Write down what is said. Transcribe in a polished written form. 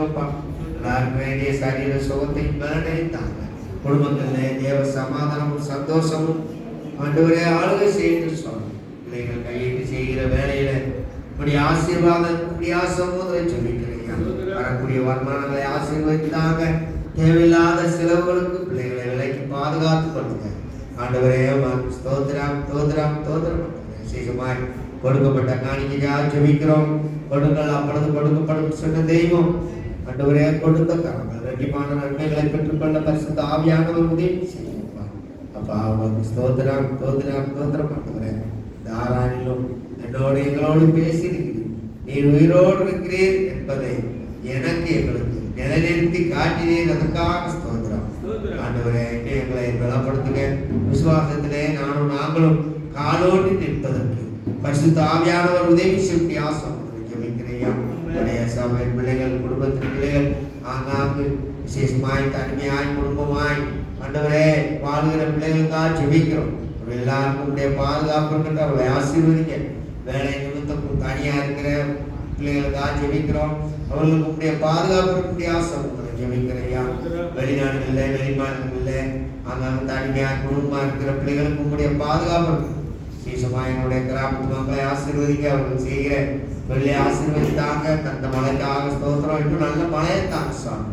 எல்லாருக்கும் வேண்டிய சரீர சுகத்தையும் பலனைத்தாங்க. குடும்பங்களிலே தேவ சமாதானமும் சந்தோஷமும் ஆண்டவரே ஆளுகை செய்து சொல்லும். பிள்ளைகள் கையிட்டு செய்கிற வேலையில இப்படி ஆசீர்வாதம் இப்படி ஆசீர்வாதத்தை சொல்லிக்கிறீங்க. வரக்கூடிய வருமானங்களை ஆசீர்வதித்தாங்க. தேவையில்லாத செலவுகளுக்கு பிள்ளைகளை விலைக்கு பாதுகாத்து கொள்ளுங்க. ஆண்டவரே ஸ்தோத்திரம் ஸ்தோத்திரம் ஸ்தோத்திரம். விசேஷமாய் கொடுக்கப்பட்ட காணிக்கையாக ஜெபிக்கிறோம். கொடுங்கள் அப்பொழுது கொடுக்கப்படும் சொன்ன தெய்வம். ஆண்டவரே கொடுத்த கரங்கள் ரெட்டிமான நன்மைகளை பெற்றுக்கொள்ள பரிசுத்த ஆவியானவர் உதவி செய்யுமா. அப்பா அவருக்கு ஸ்தோத்திரம் ஸ்தோத்திரம் ஸ்தோத்திரம். ஆண்டவரே தாராளிலும் என்னோடு எங்களோடு பேசியிருக்கிறீர். நீர் உயிரோடு இருக்கிறீர் என்பதை எனக்கு எங்களுக்கு நிலைநிறுத்தி காட்டினீர். அதற்காக ஸ்தோத்திரம். ஆண்டவரே எங்களை பலப்படுத்துங்க. விசுவாசத்திலே நாங்களும் காலோடு நிற்பதற்கு பரிசுத்த ஆவியானவர் உதவி செய்ய ஆசை ஜெபிக்கிறையா. சபை பிள்ளைகள் குடும்பத்தின் பிள்ளைகள் ஆங்காங்கு விசேஷமாய் தனிமையாய் குடும்பமாய் ஆண்டவரே வாழ்கிற பிள்ளைகளுக்காக ஜெபிக்கிறோம். எல்லாருக்கும் உடைய பாதுகாப்பு இருக்கின்ற அவர்களை ஆசீர்வதிக்க. வேலை நிமித்தம் தனியா இருக்கிற பிள்ளைகளுக்காக ஜெபிக்கிறோம். அவர்களுக்கு உடைய பாதுகாப்பு இருக்கக்கூடிய ஆசை ஜெபிக்கிறையா. வெளிநாடுகளில் வெளிமாநிலங்களில் ஆங்காங்கு தனிமையா குடும்பமா இருக்கிற பிள்ளைகளுக்கு உடைய பாதுகாப்பு விசேஷமாக என்னுடைய கிராமத்து மக்களை ஆசீர்வதிக்க. அவர்கள் செய்கிற வெள்ளை ஆசீர்வதித்தாங்க. அந்த மழைக்காக ஸ்தோத்திரம். இன்னும் நல்ல மழையை தாங்க சாமி.